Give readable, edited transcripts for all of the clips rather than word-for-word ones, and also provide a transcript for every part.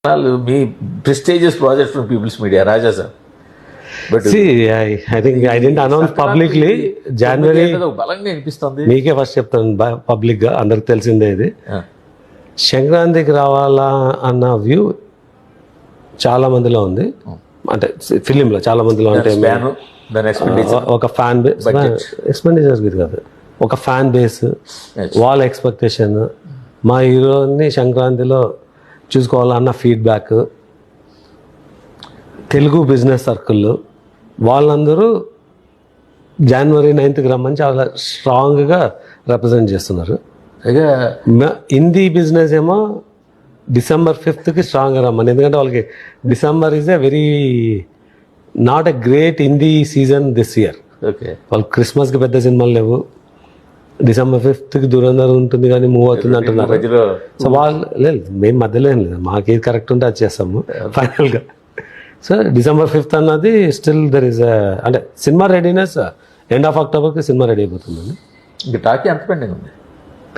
Me prestigious project from peoples media Raja sir. But See, I think I didn't announce publicly. January బలంగా అనిపిస్తుంది. మీకే first చెప్తాను public గా, అందరికి తెలిసిందే ఇది. సంక్రాంతికి రావాలా అన్న వ్యూ చాలా మందిలో ఉంది, అంటే ఫిలింలో చాలా మందిలో. అంటే ఒక ఫ్యాన్ బేస్, ఎక్స్పెండిచర్ ఇది కాదు, ఒక ఫ్యాన్ బేస్, వాళ్ళ ఎక్స్పెక్టేషన్, మా హీరోని సంక్రాంతిలో చూసుకోవాలన్న ఫీడ్బ్యాక్, తెలుగు బిజినెస్ సర్కిల్ వాళ్ళందరూ జనవరి 9th రమ్మని చాలా స్ట్రాంగ్గా రిప్రజెంట్ చేస్తున్నారు. హిందీ బిజినెస్ ఏమో December 5th స్ట్రాంగ్గా రమ్మని, ఎందుకంటే వాళ్ళకి December is a very not a great Hindi season this year. Okay, వాళ్ళు క్రిస్మస్కి పెద్ద సినిమాలు లేవు, December 5th దురంధర్ ఉంటుంది కానీ మూవ్ అవుతుంది అంటున్నారు. సో వాళ్ళు లేదు, మేము మధ్యలో ఏం లేదు, మాకు ఏది కరెక్ట్ ఉంటే అది చేస్తాము ఫైనల్గా. సో December 5th అన్నది స్టిల్ దర్ ఇస్, అంటే సినిమా రెడీనెస్ ఎండ్ ఆఫ్ అక్టోబర్కి సినిమా రెడీ అయిపోతుందండి. ఇంకా టాకీ ఎంత పెండింగ్ ఉంది?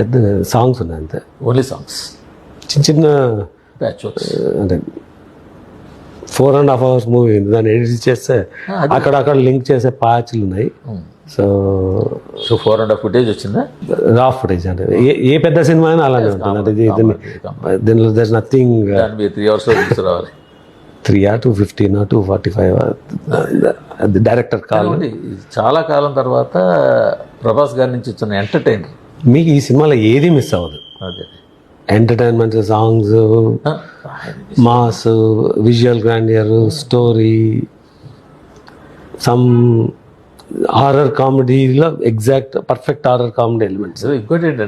పెద్ద సాంగ్స్ ఉన్నాయి అంతే, ఓన్లీ సాంగ్స్, చిన్న చిన్న ప్యాచ్ అంటే 4.5 hours మూవీ, దాన్ని ఎడిట్ చేస్తే అక్కడక్కడ లింక్ చేసే ప్యాచ్లు ఉన్నాయి. సో 4.5 footage వచ్చిందా? రా ఫుటేజ్, అంటే ఏ పెద్ద సినిమా అయినా అలానే ఉంటుంది. అంటే దీనిలో దర్ నథింగ్ 3 hours రావాలి. 3 or 215 or 245 డైరెక్టర్ కాల్. చాలా కాలం తర్వాత ప్రభాస్ గారి నుంచి వచ్చిన ఎంటర్టైనర్. మీకు ఈ సినిమాలో ఏది మిస్ అవ్వదు. Entertainment, songs, mass, visual grandeur, story, some horror కామెడీలో exact perfect horror comedy elements. ఇంకోటి ఏంటంటే